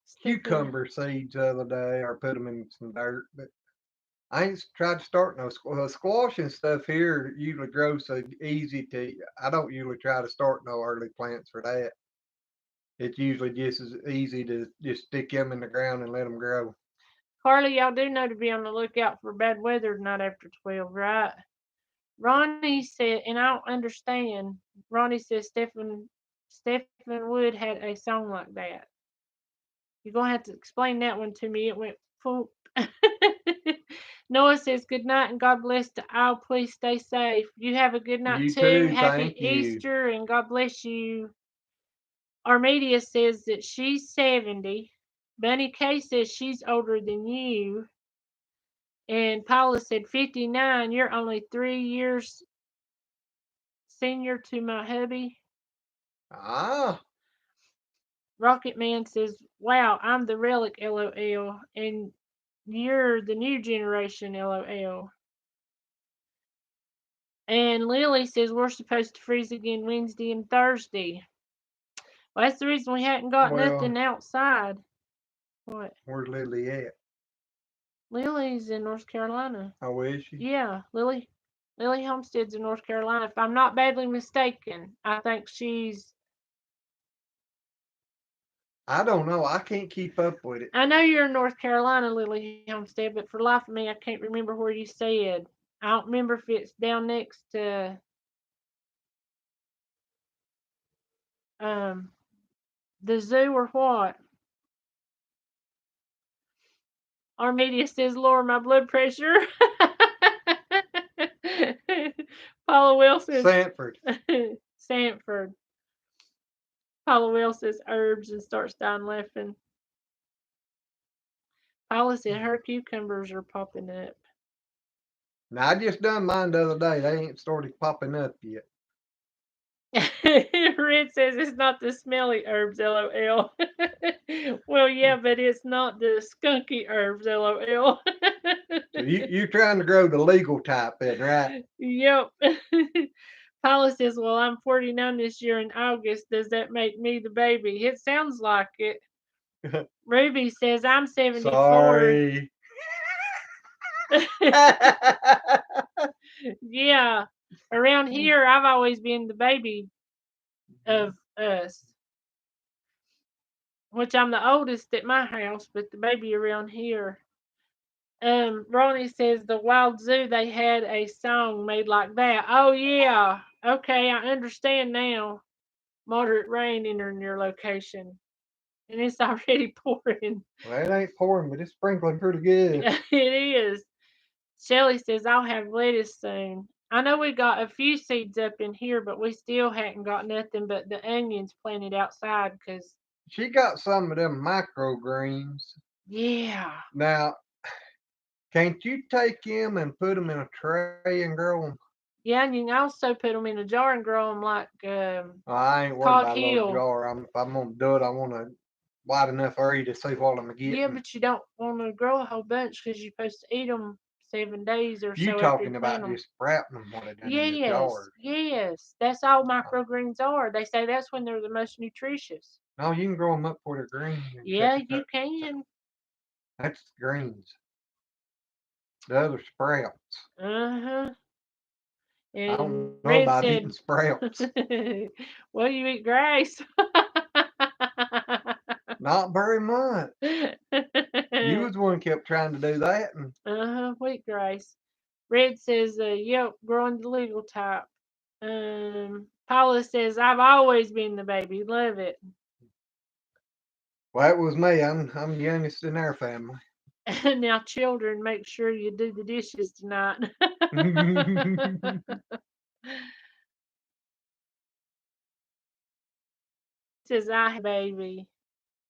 Stuff in. cucumber seeds the other day, or put them in some dirt, but I ain't tried to start no squash and stuff here usually grows so easy to. I don't usually try to start no early plants for that. It's usually just as easy to just stick them in the ground and let them grow. Carly, y'all do know to be on the lookout for bad weather not after 12, right? Ronnie said, and I don't understand. Ronnie says Stephen Stephen Wood had a song like that. You're gonna have to explain that one to me. It went poop. Noah says good night and God bless to all. Please stay safe. You have a good night You too. too. Happy Thank you. Easter and God bless you. Armedia says that she's 70. Bunny K says she's older than you. And Paula said 59. You're only 3 years senior to my hubby. Ah, Rocket Man says, wow, I'm the relic, LOL. And you're the new generation, LOL. And Lily says we're supposed to freeze again Wednesday and Thursday. Well, that's the reason we hadn't got well, nothing outside. What? where's Lily at? Lily's in North Carolina. Oh, is she? Yeah, Lily Homestead's in North Carolina. If I'm not badly mistaken, I think she's. I don't know. I can't keep up with it. I know you're in North Carolina, Lily Homestead, but for the life of me, I can't remember where you said. I don't remember if it's down next to um the zoo or what. Our media says lower my blood pressure. Paula Will says Sanford. Sanford. Paula Will says herbs and starts down laughing. Paula said her cucumbers are popping up. Now, I just done mine the other day. They ain't started popping up yet. Red says it's not the smelly herbs, LOL. Well, yeah, but it's not the skunky herbs, LOL. So you trying to grow the legal type then, right? Yep. Paula says, well, I'm 49 this year in August. Does that make me the baby? It sounds like it. Ruby says, I'm 74. Sorry. Yeah. Around here, I've always been the baby of us, which I'm the oldest at my house, but the baby around here. Ronnie says the Wild Zoo they had a song made like that. Oh yeah. Okay, I understand now. Moderate rain in your location. And it's already pouring. Well, it ain't pouring, but it's sprinkling pretty good. It is. Shelly says I'll have lettuce soon. I know we got a few seeds up in here, but we still hadn't got nothing but the onions planted outside because She got some of them microgreens. yeah. Now, can't you take them and put them in a tray and grow them? Yeah, and you can also put them in a jar and grow them like I ain't worried Cod about a little Hill. jar. If I'm gonna do it, I want a wide enough area to see what I'm Yeah, getting. but you don't want to grow a whole bunch because you're supposed to eat them 7 days or You so after you talking plant about them. just sprouting them what they done in the Yes, jars? yes, that's all microgreens are. They say that's when they're the most nutritious. No, you can grow them up where they're green and cut Yeah, the you top. can. That's greens. The other sprouts. Uh huh. I don't And know about Red eating said, sprouts. "Well, you eat grass." Not very much. You was the one kept trying to do that, and Wheatgrass. Red says, "Yep, growing the legal type." Paula says, "I've always been the baby. Love it." well, that was me. I'm the youngest in our family. Now, children, make sure you do the dishes tonight. Says, "I have a baby."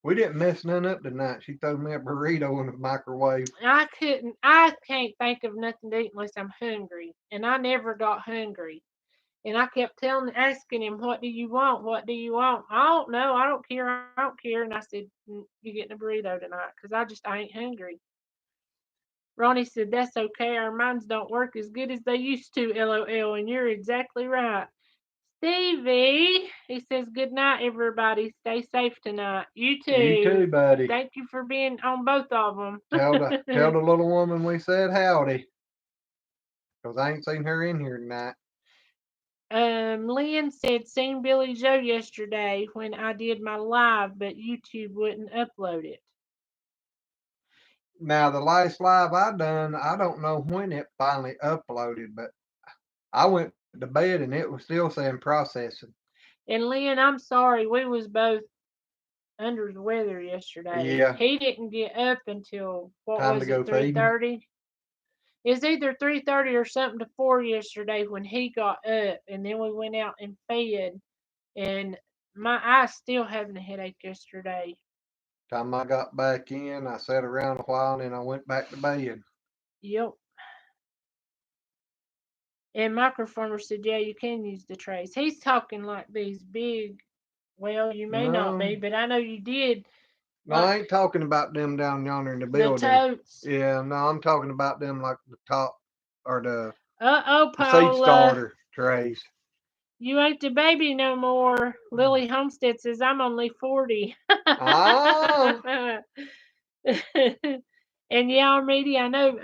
We didn't mess none up tonight. She threw me a burrito in the microwave. I can't think of nothing to eat unless I'm hungry, and I never got hungry. And I kept asking him, "What do you want? What do you want?" I don't know. I don't care. I don't care. And I said, "You getting a burrito tonight?" Because I ain't hungry. Ronnie said, "That's okay. Our minds don't work as good as they used to, LOL." And you're exactly right. Stevie, he says, "Good night, everybody. Stay safe tonight. You You too. too, buddy. Thank you for being on both of them." Tell the little woman we said howdy, 'cause I ain't seen her in here tonight. Lynn said, "Seen Billy Joe yesterday when I did my live, but YouTube wouldn't upload it." Now the last live I done, I don't know when it finally uploaded, but I went to bed and it was still saying processing. And Lynn, I'm sorry, we was both under the weather yesterday. Yeah, He didn't get up until what time to was go it, three feeding. thirty? It's either 3:30 or something to 4 yesterday when he got up, and then we went out and fed. And I still having a headache yesterday. Time I got back in, I sat around a while and then I went back to bed. Yep. And Microfarmer said, "Yeah, you can use the trays." He's talking like these big. Well, you may not No, be, but I know you did. no, I Like ain't talking about them down yonder in the the building. totes. Yeah, no, I'm talking about them like the top or Oh, the seed Paula, starter trays. you ain't the baby no more. Lily Homestead says I'm only 40. Ah, And yeah, Media, I know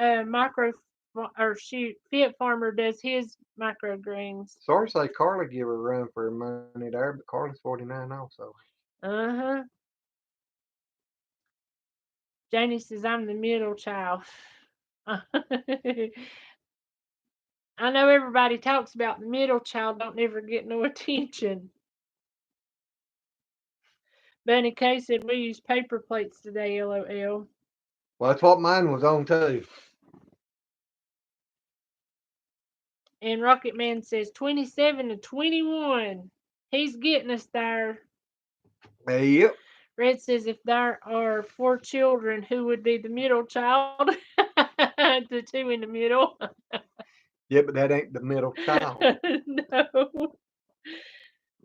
or shoot, Fit Farmer does his microgreens. sorry to say Carla give her a run for her money there, but Carla's 49 also. Uh-huh. Janie says I'm the middle child. I know everybody talks about the middle child, don't ever get no attention. Bunny K said we use paper plates today, LOL. Well, that's what mine was on too. And Rocket Man says 27 to 21. He's getting us there. Yep. Red says if there are 4 children, who would be the middle child? The two in the middle. Yeah, but that ain't the middle child. No.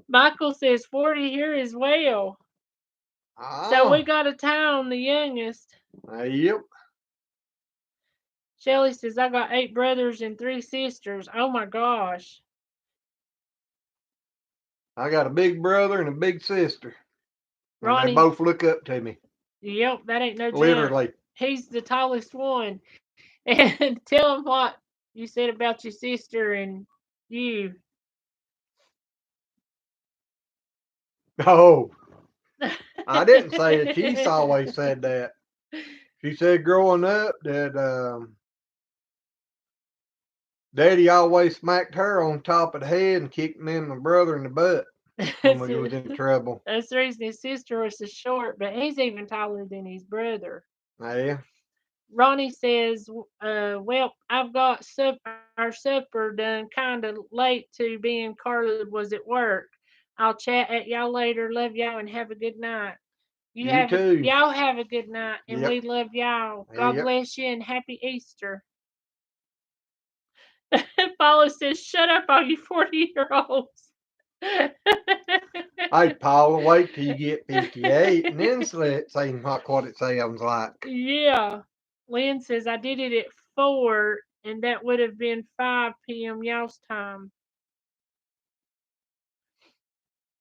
Michael says 40 here as well. So we Ah, got a tie on the youngest. yep. Shelly says I got 8 brothers and 3 sisters. Oh my gosh. I got a big brother and a big sister, and they Ronnie, both look up to me. yep, that ain't no junk. Literally. He's the tallest one. And tell him what you said about your sister and you. Oh, I didn't say it. She's always said that. She said growing up that Daddy always smacked her on top of the head and kicked me and my brother in the butt when we was in trouble. That's the reason his sister was so short, but he's even taller than his brother. Yeah. Ronnie says, well, I've got our supper done kind of late to being Carla was at work. I'll chat at y'all later. Love y'all and have a good night. You too. Y'all have a good night, and Yep. we love y'all. God Yep. bless you and happy Easter. Paula says, shut up, all you 40-year-olds. Hey, Paula, wait till you get 58 and then say what it sounds like. Yeah. Lynn says, I did it at 4, and that would have been 5 p.m. y'all's time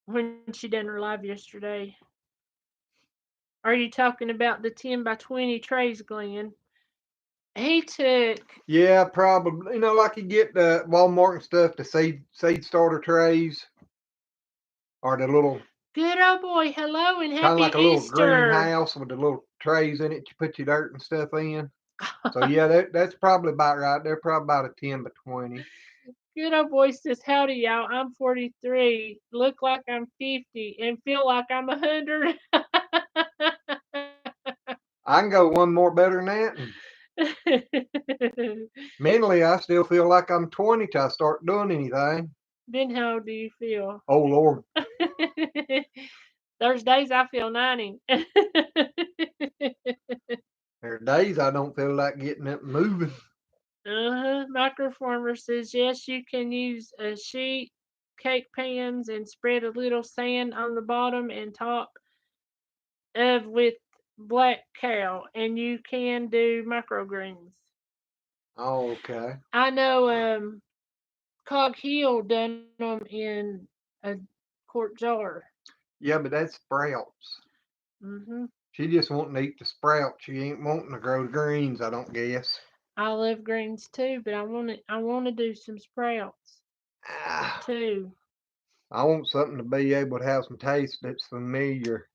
when she done her live yesterday. Are you talking about the 10 by 20 trays, Glenn? He took. Yeah, probably. You know, like you get the Walmart and stuff, the seed starter trays, or the little Good old boy, hello and kind of happy like a little Easter. greenhouse with the little trays in it. You put your dirt and stuff in. So yeah, that's probably about right. They're probably about a 10 by 20. Good old boy says, howdy, y'all. I'm 43, look like I'm 50, and feel like I'm 100. I can go one more better than that. And mentally, I still feel like I'm 20 till I start doing anything. Then how do you feel? Oh Lord, There's days I feel 90. there are days I don't feel like getting up and moving. Microformer says yes, you can use a sheet, cake pans, and spread a little sand on the bottom and top of with black cow, and you can do microgreens. Oh, okay. I know Cog Hill done them in a quart jar. Yeah, but that's sprouts. hmm She just wanting to eat the sprouts. She ain't wanting to grow the greens, I don't guess. I love greens too, but I want to do some sprouts Ah, too. I want something to be able to have some taste that's familiar.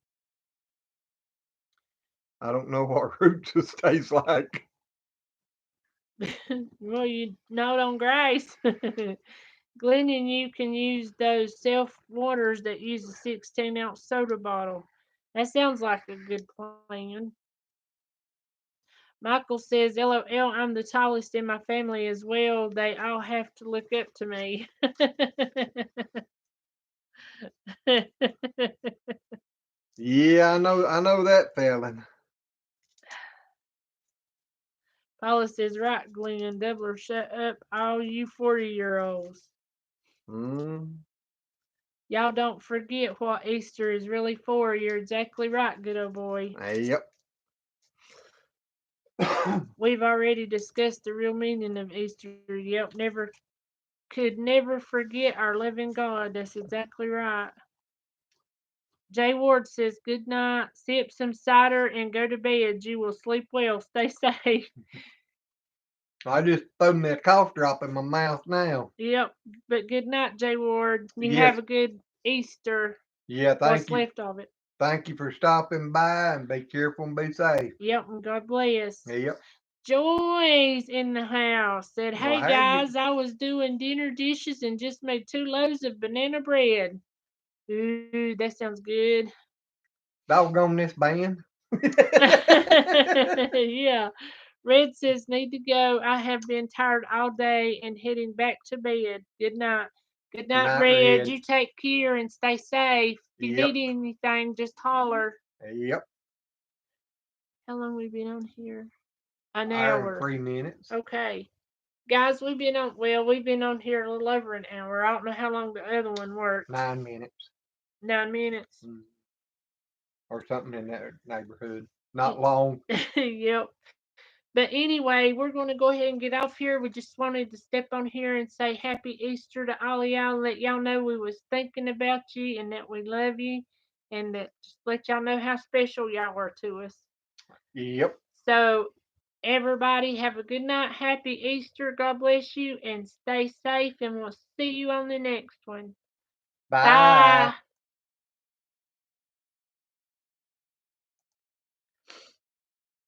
I don't know what roots just taste like. Well, you know it on grace. Glenn and you can use those self waters that use a 16-ounce soda bottle. That sounds like a good plan. Michael says, LOL, I'm the tallest in my family as well. They all have to look up to me. Yeah, I know that feeling. Paula says, right, Glenn, Doubler, shut up, all you 40-year-olds. Mm. Y'all don't forget what Easter is really for. You're exactly right, good old boy. Yep. We've already discussed the real meaning of Easter. Yep, could never forget our living God. That's exactly right. Jay Ward says, good night. Sip some cider and go to bed. You will sleep well. Stay safe. I just threw me a cough drop in my mouth now. Yep. But good night, Jay Ward. You Yes. have a good Easter. Yeah, What's thank you. left of it. Thank you for stopping by and be careful and be safe. Yep. And God bless. Yep. Joy's in the house. Said, Well, hey hey, guys, I was doing dinner dishes and just made 2 loaves of banana bread. Ooh, that sounds good. doggone this band. Yeah. Red says, need to go. I have been tired all day and heading back to bed. Good night. Good Good night, night, Red. Red. You take care and stay safe. If you Yep. need anything, just holler. Yep. How long we been on here? An Hour and hour. 3 minutes. Okay. Guys, we've been on here a little over an hour. I don't know how long the other one worked. 9 minutes. 9 minutes. Mm. Or something in that neighborhood. Not long. Yep. But anyway, we're going to go ahead and get off here. We just wanted to step on here and say Happy Easter to all of y'all and let y'all know we was thinking about you and that we love you and that just let y'all know how special y'all are to us. Yep. So, everybody, have a good night. Happy Easter. God bless you and stay safe. And we'll see you on the next one. Bye. Bye.